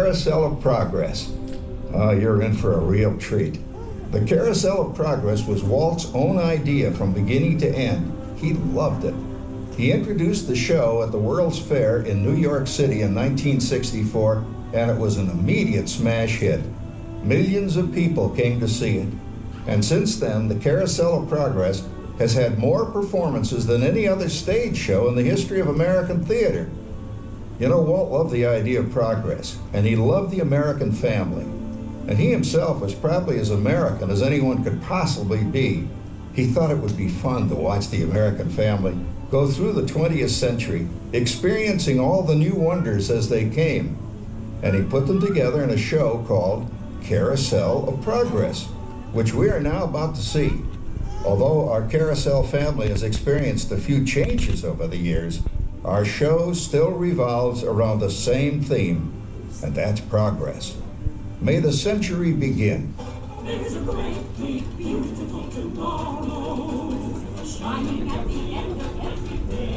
Carousel of Progress. Oh, you're in for a real treat. The Carousel of Progress was Walt's own idea from beginning to end. He loved it. He introduced the show at the World's Fair in New York City in 1964, and it was an immediate smash hit. Millions of people came to see it. And since then, the Carousel of Progress has had more performances than any other stage show in the history of American theater. You know, Walt loved the idea of progress, and he loved the American family. And he himself was probably as American as anyone could possibly be. He thought it would be fun to watch the American family go through the 20th century, experiencing all the new wonders as they came. And he put them together in a show called Carousel of Progress, which we are now about to see. Although our Carousel family has experienced a few changes over the years, our show still revolves around the same theme, and that's progress. May the century begin. There's a great, big, beautiful tomorrow, shining at the end of every day.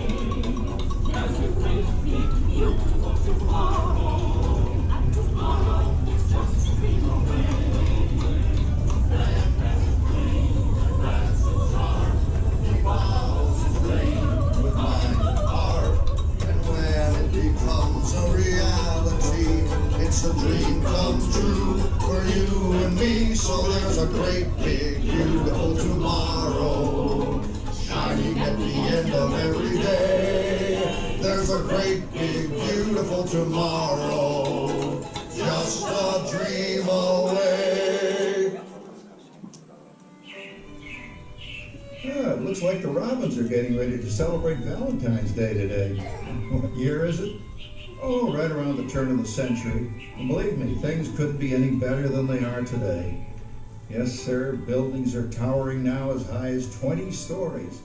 There's a great, big, beautiful tomorrow, and tomorrow is just a dream away. It's a dream come true for you and me. So there's a great, big, beautiful tomorrow, shining at the end of every day. There's a great, big, beautiful tomorrow, just a dream away. Yeah, it looks like the Robins are getting ready to celebrate Valentine's Day today. What year is it? Oh, right around the turn of the century. And believe me, things couldn't be any better than they are today. Yes, sir, buildings are towering now as high as 20 stories.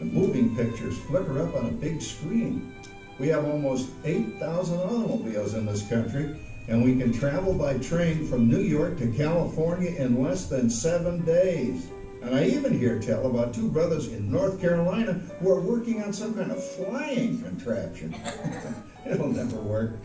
The moving pictures flicker up on a big screen. We have almost 8,000 automobiles in this country, and we can travel by train from New York to California in less than 7 days. And I even hear tell about two brothers in North Carolina who are working on some kind of flying contraption. It'll never work.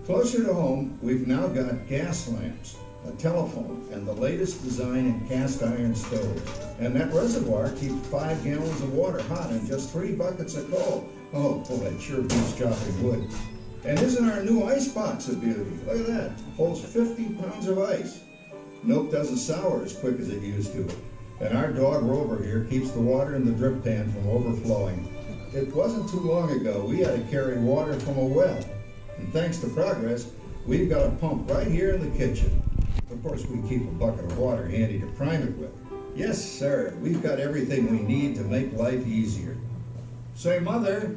Closer to home, we've now got gas lamps, a telephone, and the latest design in cast iron stoves. And that reservoir keeps 5 gallons of water hot and just 3 buckets of coal. Oh, boy, it sure beats chopping wood. And isn't our new ice box a beauty? Look at that. Holds 50 pounds of ice. Milk doesn't sour as quick as it used to. And our dog Rover here keeps the water in the drip pan from overflowing. It wasn't too long ago we had to carry water from a well. And thanks to progress, we've got a pump right here in the kitchen. Of course, we keep a bucket of water handy to prime it with. Yes, sir, we've got everything we need to make life easier. Say, Mother,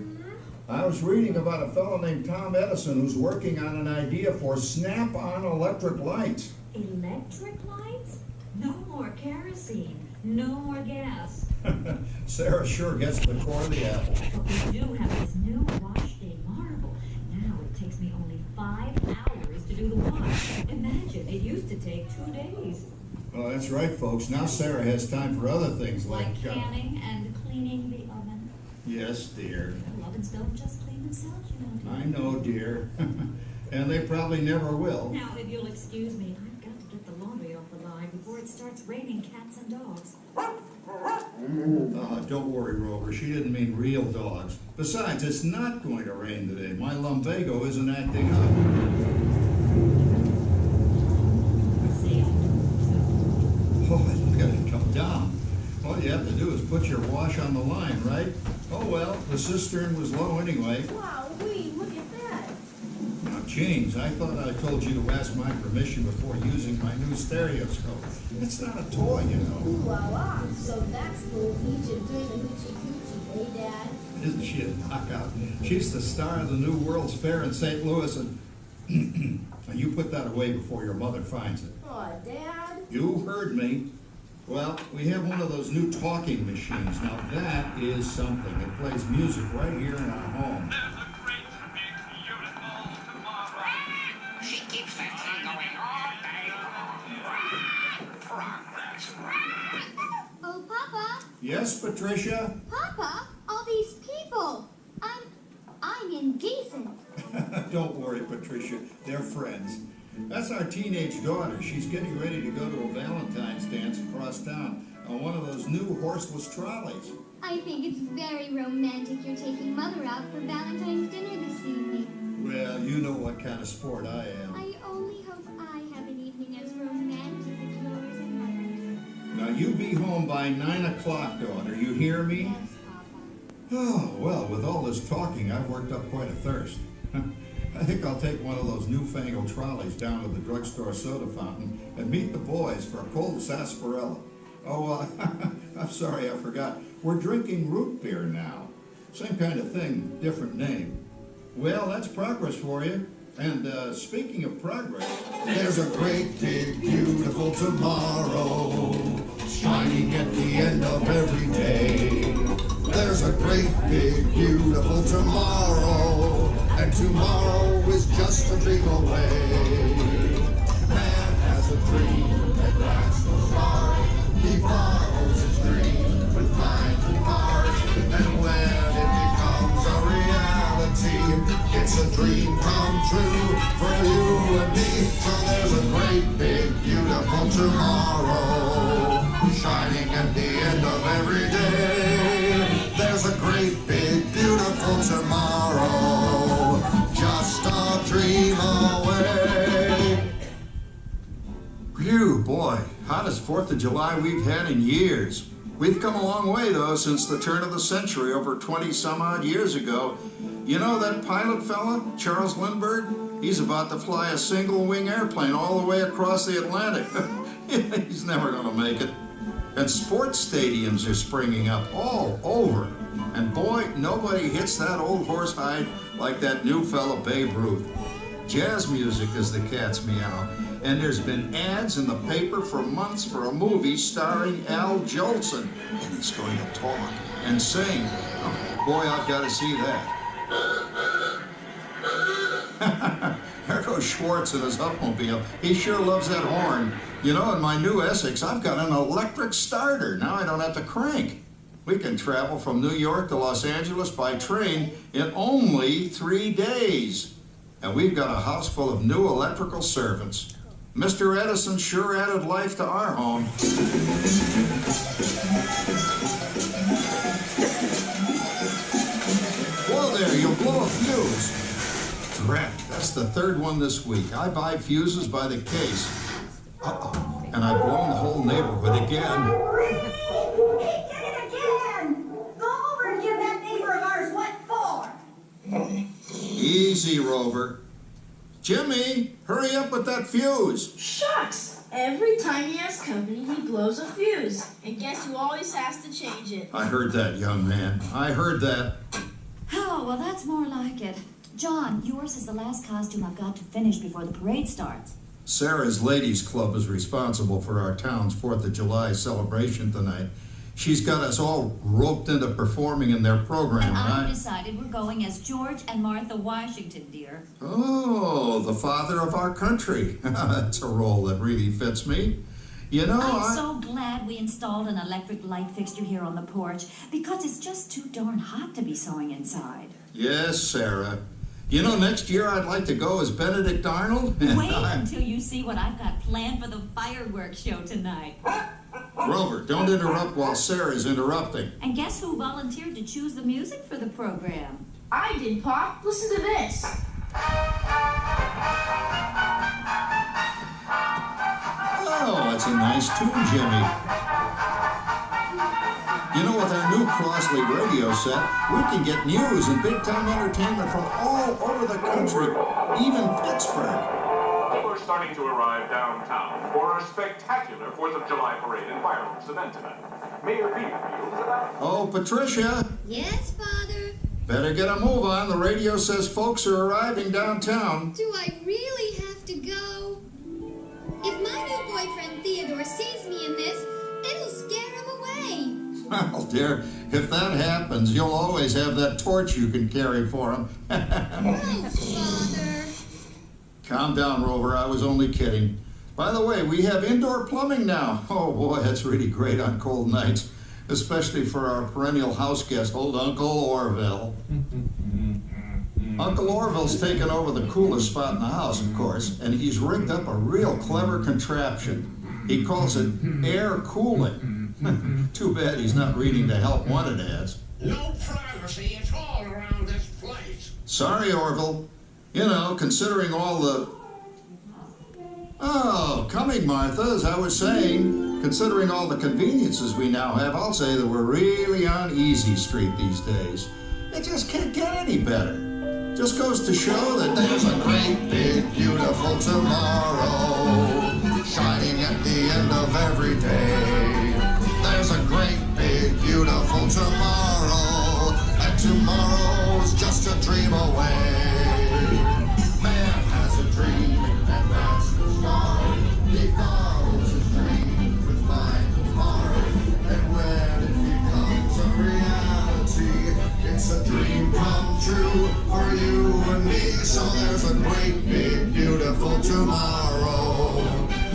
I was reading about a fellow named Tom Edison who's working on an idea for snap-on electric lights. Electric lights? No more kerosene, no more gas. Sarah sure gets the core of the apple. But we do have this new wash day marvel. Now it takes me only 5 hours to do the wash. Imagine, it used to take 2 days. Well, that's right, folks. Now Sarah has time for other things Like canning and cleaning the oven. Yes, dear. The ovens don't just clean themselves, you know. I know, dear. And they probably never will. Now, if you'll excuse me, I've got to get the laundry off the line before it starts raining cats and dogs. Don't worry, Rover. She didn't mean real dogs. Besides, it's not going to rain today. My lumbago isn't acting up. Oh, it's going to come down. All you have to do is put your wash on the line, right? Oh, well, the cistern was low anyway. Wow, look at that. Now, James, I thought I told you to ask my permission before using my new stereoscope. It's not a toy, you know. Ooh la la. So that's little Egypt doing the hoochie coochie, hey, Dad? Isn't she a knockout? She's the star of the new World's Fair in St. Louis, and you put that away before your mother finds it. Aw, Dad. You heard me. Well, we have one of those new talking machines. Now, that is something. It plays music right here in our home. There's a great, big, beautiful tomorrow. She keeps that thing going all day long. Progress. Oh, Papa. Yes, Patricia? Papa, all these people. I'm indecent. Don't worry, Patricia. They're friends. That's our teenage daughter. She's getting ready to go to a Valentine's dance across town on one of those new horseless trolleys. I think it's very romantic you're taking Mother out for Valentine's dinner this evening. Well, you know what kind of sport I am. I only hope I have an evening as romantic as yours and mine. Now, you be home by 9 o'clock, daughter. You hear me? Yes, Papa. Oh, well, with all this talking, I've worked up quite a thirst. I think I'll take one of those newfangled trolleys down to the drugstore soda fountain and meet the boys for a cold sarsaparilla. Oh, I'm sorry, I forgot. We're drinking root beer now. Same kind of thing, different name. Well, that's progress for you. And speaking of progress, There's a great big beautiful tomorrow shining at the end of every day. There's a great big beautiful tomorrow, and tomorrow is just a dream away. Man has a dream that lasts so far. He follows his dream with mind and heart, and when it becomes a reality, it's a dream come true for you and me. So there's a great big beautiful tomorrow shining at the end of every day. There's a great big beautiful tomorrow, just a dream away. phew, boy, hottest 4th of July we've had in years. We've come a long way, though, since the turn of the century, over 20-some-odd years ago. You know that pilot fella, Charles Lindbergh? He's about to fly a single-wing airplane all the way across the Atlantic. He's never going to make it. And sports stadiums are springing up all over. And boy, nobody hits that old horsehide like that new fella Babe Ruth. Jazz music is the cat's meow. And there's been ads in the paper for months for a movie starring Al Jolson. And he's going to talk and sing. Oh, boy, I've got to see that. There goes Schwartz in his Upmobile. He sure loves that horn. You know, in my new Essex, I've got an electric starter. Now I don't have to crank. We can travel from New York to Los Angeles by train in only 3 days. And we've got a house full of new electrical servants. Mr. Edison sure added life to our home. Whoa there, you'll blow a fuse. Drat, that's the 3rd one this week. I buy fuses by the case. Uh-oh, and I've blown the whole neighborhood again. He did it again! Go over and give that neighbor of ours what for? Easy, Rover. Jimmy, hurry up with that fuse. Shucks! Every time he has company, he blows a fuse. And guess who always has to change it? I heard that, young man. I heard that. Oh, well, that's more like it. John, yours is the last costume I've got to finish before the parade starts. Sarah's Ladies Club is responsible for our town's 4th of July celebration tonight. She's got us all roped into performing in their program. And I decided we're going as George and Martha Washington, dear. Oh, the father of our country. That's a role that really fits me. You know, I'm so glad we installed an electric light fixture here on the porch because it's just too darn hot to be sewing inside. Yes, Sarah. You know, next year I'd like to go as Benedict Arnold. Wait until you see what I've got planned for the fireworks show tonight. Rover, don't interrupt while Sarah's interrupting. And guess who volunteered to choose the music for the program? I did, Pop. Listen to this. Oh, that's a nice tune, Jimmy. You know, with our new Crossley radio set, we can get news and big-time entertainment from all over the country, even Pittsburgh. We're starting to arrive downtown for a spectacular 4th of July parade and fireworks event tonight. Mayor Beaverfield is about... Oh, Patricia, Yes, Father? better get a move on. The radio says folks are arriving downtown. Do I really have to go? If my new boyfriend Theodore sees me in this, it'll scare him away. Well, dear, if that happens, you'll always have that torch you can carry for him. Oh, Father. Calm down, Rover. I was only kidding. By the way, we have indoor plumbing now. Oh, boy, that's really great on cold nights, especially for our perennial house guest, old Uncle Orville. Uncle Orville's taken over the coolest spot in the house, of course, and he's rigged up a real clever contraption. He calls it air cooling. Too bad he's not reading the help wanted ads. No privacy at all around this place. Sorry, Orville. You know, considering all the... Oh, coming, Martha, as I was saying, considering all the conveniences we now have, I'll say that we're really on easy street these days. It just can't get any better. Just goes to show that There's a great, big, beautiful tomorrow shining at the end of every day. There's a great, big, beautiful tomorrow, and tomorrow's just a dream away. Man has a dream, and that's the start. He follows his dream with mind and heart, and when it becomes a reality, it's a dream come true for you and me. So there's a great, big, beautiful tomorrow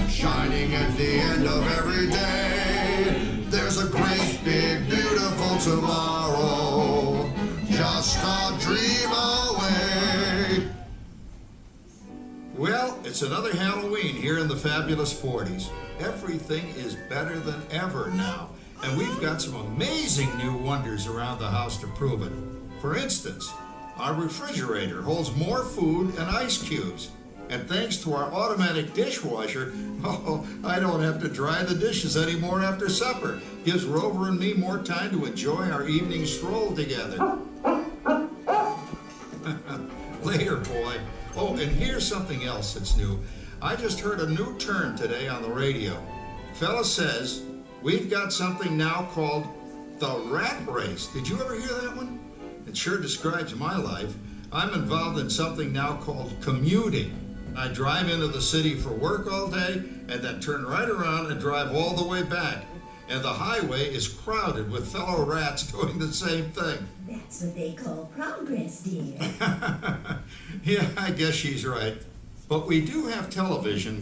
shining at the end of every day. There's a great, big, beautiful tomorrow, just a dream away. Well, it's another Halloween here in the fabulous 40s. Everything is better than ever now, and we've got some amazing new wonders around the house to prove it. For instance, our refrigerator holds more food and ice cubes. And thanks to our automatic dishwasher, oh, I don't have to dry the dishes anymore after supper. Gives Rover and me more time to enjoy our evening stroll together. Later, boy. Oh, and here's something else that's new. I just heard a new term today on the radio. Fella says, we've got something now called the rat race. Did you ever hear that one? It sure describes my life. I'm involved in something now called commuting. I drive into the city for work all day and then turn right around and drive all the way back. And the highway is crowded with fellow rats doing the same thing. That's what they call progress, dear. Yeah, I guess she's right. But we do have television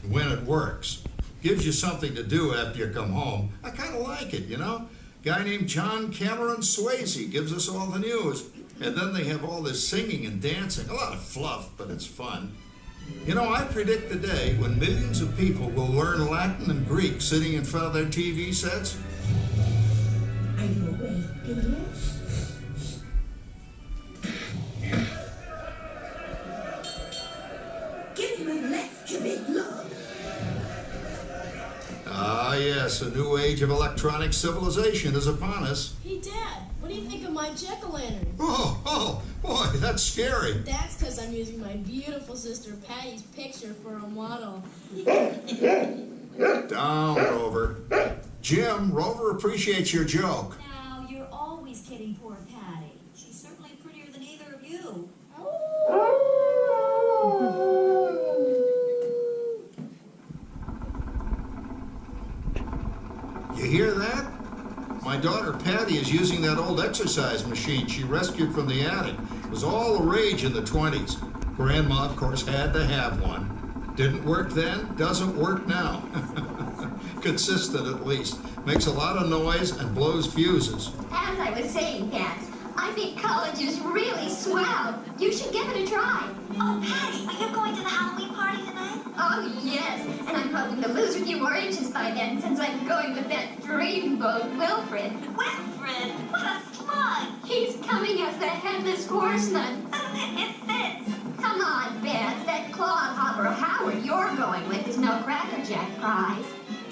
when it works. Gives you something to do after you come home. I kind of like it, you know? Guy named John Cameron Swayze gives us all the news. And then they have all this singing and dancing. A lot of fluff, but it's fun. You know, I predict the day when millions of people will learn Latin and Greek sitting in front of their TV sets. Are you awake, dear? Give him a left, you big love. Ah, yes, a new age of electronic civilization is upon us. Hey, Dad, what do you think of my jack-o'-lantern? Oh, boy, that's scary. That's because I'm using my beautiful sister Patty's picture for a model. Down, Rover. Jim, Rover appreciates your joke. Now, you're always kidding poor Patty. She's certainly prettier than either of you. You hear that? My daughter Patty is using that old exercise machine she rescued from the attic. It was all the rage in the 20s. Grandma, of course, had to have one. Didn't work then, doesn't work now. Consistent, at least. Makes a lot of noise and blows fuses. As I was saying, Pat, I think college is really swell. You should give it a try. Oh, Patty, are you going to the Halloween party tonight? Oh, yes. And I'm hoping to lose a few more inches by then, since I'm going with that dreamboat Wilfred. Wilfred? What a slug! He's coming as the headless horseman. It fits. Come on, Beth. That clodhopper Howard you're going with is no Cracker Jack prize.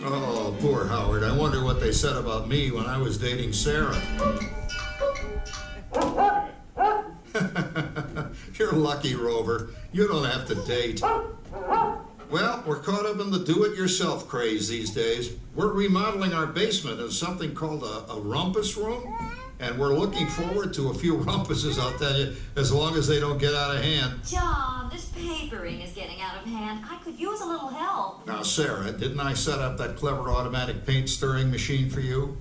Oh, poor Howard. I wonder what they said about me when I was dating Sarah. You're lucky, Rover. You don't have to date. Well, we're caught up in the do-it-yourself craze these days. We're remodeling our basement as something called a rumpus room, and we're looking forward to a few rumpuses, I'll tell you, as long as they don't get out of hand. John, this papering is getting out of hand. I could use a little help. Now, Sarah, didn't I set up that clever automatic paint-stirring machine for you?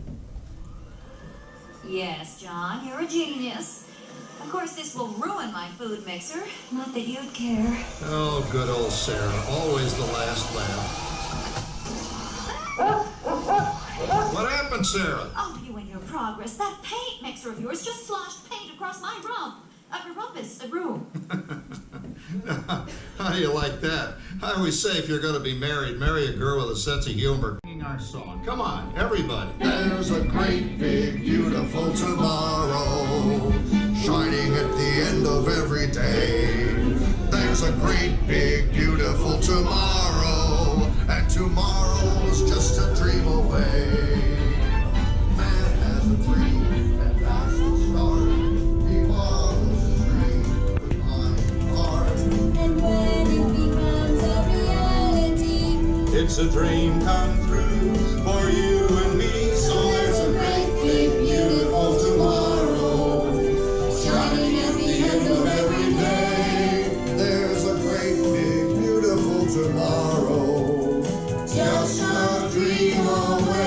Yes, John, you're a genius. Of course, this will ruin my food mixer. Not that you'd care. Oh, good old Sarah. Always the last laugh. What happened, Sarah? Oh, you and your progress. That paint mixer of yours just sloshed paint across my rump. A rumpus, a broom. How do you like that? I always say if you're going to be married, marry a girl with a sense of humor. Singing our song. Come on, everybody. There's a great big beautiful tomorrow shining at the end of every day. There's a great big beautiful tomorrow, and tomorrow's just a dream away. Man has a dream, and that's the start. He follows his dream with mind, heart. And when it becomes a reality, It's a dream come true for you and me. So there's a great big beautiful tomorrow Shining at the end of every day. There's a great big beautiful tomorrow, just a dream away.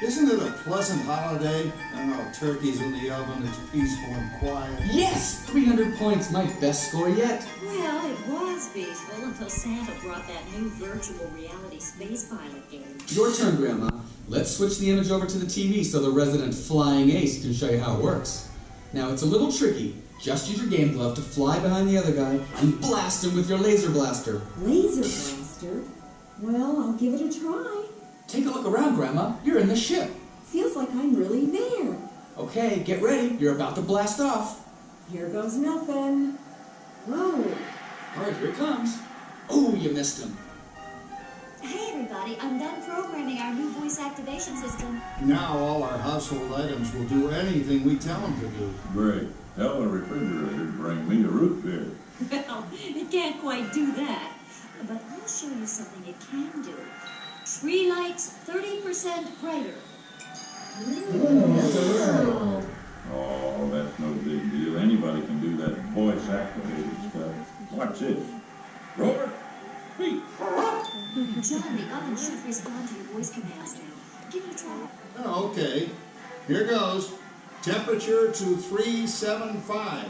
Isn't it a pleasant holiday? Oh, turkey's in the oven, it's peaceful and quiet. Yes! 300 points, my best score yet. Well, it was peaceful until Santa brought that new virtual reality space pilot game. Your turn, Grandma. Let's switch the image over to the TV so the resident flying ace can show you how it works. Now, it's a little tricky. Just use your game glove to fly behind the other guy and blast him with your laser blaster. Laser blaster? Well, I'll give it a try. Take a look around, Grandma. You're in the ship. Feels like I'm really there. Okay, get ready. You're about to blast off. Here goes nothing. Whoa. All right, here it comes. Oh, you missed him. Hey, everybody, I'm done programming our new voice activation system. Now all our household items will do anything we tell them to do. Great. Tell the refrigerator to bring me a root beer. Well, it can't quite do that. But I'll show you something it can do. Tree lights 30% brighter. Oh, that's no big deal. Anybody can do that voice-activated stuff. Watch this. Robert, speak. John, the oven should respond to your voice commands now. Give it a try. Oh, okay. Here goes. Temperature to 375.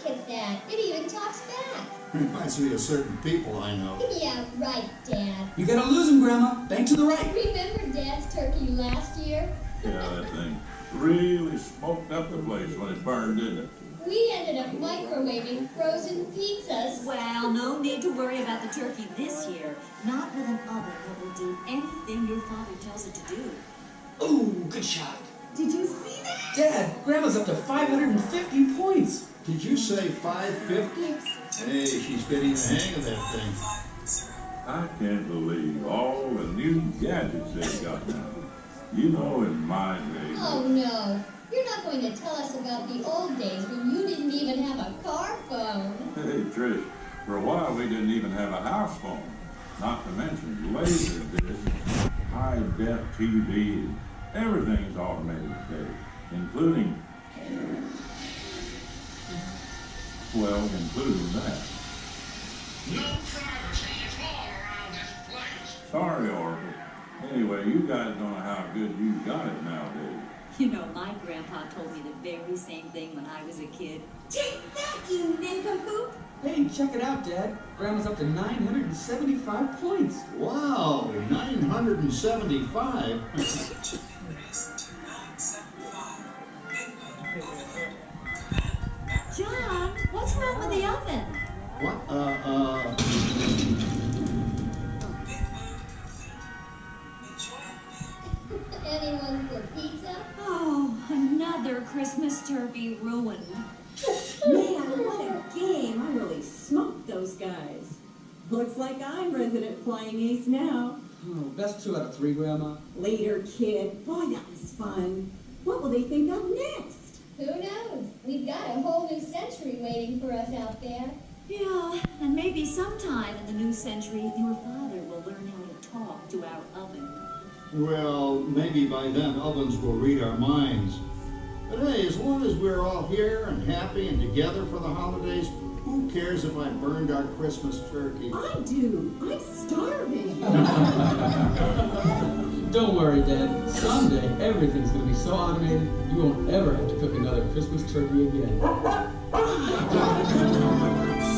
look at that. It even talks back. Reminds me of certain people I know. Yeah, right, Dad. You gotta lose him, Grandma. Bank to the right. Remember Dad's turkey last year? Yeah, that thing really smoked up the place when it burned, didn't it? We ended up microwaving frozen pizzas. Well, no need to worry about the turkey this year. Not with an oven that will do anything your father tells it to do. Ooh, good shot. Did you see that? Dad, Grandma's up to 550 points. Did you say 550? Hey, she's getting the hang of that thing. I can't believe all the new gadgets they've got now. You know, in my day. Oh, no. You're not going to tell us about the old days when you didn't even have a car phone. Hey, Trish, for a while we didn't even have a house phone. Not to mention laser discs, high-def TV, everything's automated today, including that. No privacy at all around this place. Sorry, Oracle. Anyway, you guys don't know how good you got it nowadays. You know, my grandpa told me the very same thing when I was a kid. Take that, you nincompoop! Hey, check it out, Dad. Grandma's up to 975 points. Wow, 975? John, what's wrong with the oven? What? Anyone for pizza? Oh, another Christmas turkey ruined. Man, what a game. I really smoked those guys. Looks like I'm resident flying ace now. Oh, best 2 out of 3, Grandma. Later, kid. Boy, that was fun. What will they think of next? Who knows? We've got a whole new century waiting for us out there. Yeah, and maybe sometime in the new century, your father will learn how to talk to our oven. Well, maybe by then ovens will read our minds. But hey, as long as we're all here and happy and together for the holidays, who cares if I burned our Christmas turkey? I do. I'm starving. Don't worry, Dad. Someday, everything's going to be so automated, you won't ever have to cook another Christmas turkey again.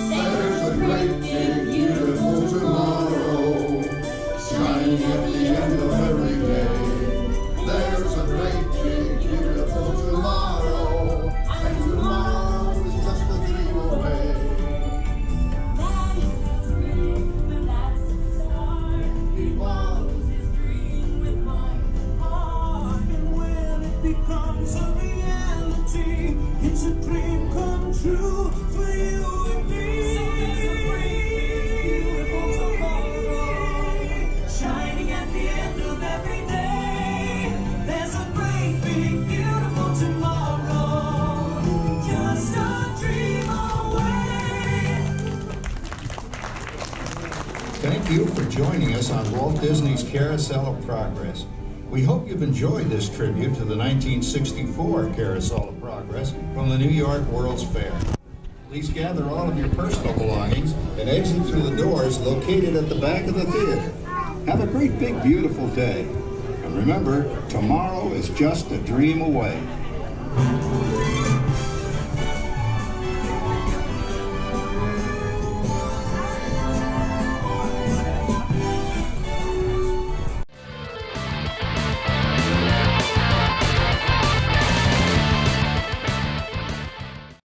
There's a great big beautiful tomorrow, shining at the end of every day. There's a great It's a reality. It's a dream come true for you and me. So there's a bright, beautiful tomorrow shining at the end of every day. There's a great, big, beautiful tomorrow, just a dream away. Thank you for joining us on Walt Disney's Carousel of Progress. We hope you've enjoyed this tribute to the 1964 Carousel of Progress from the New York World's Fair. Please gather all of your personal belongings and exit through the doors located at the back of the theater. Have a great big beautiful day. And remember, tomorrow is just a dream away.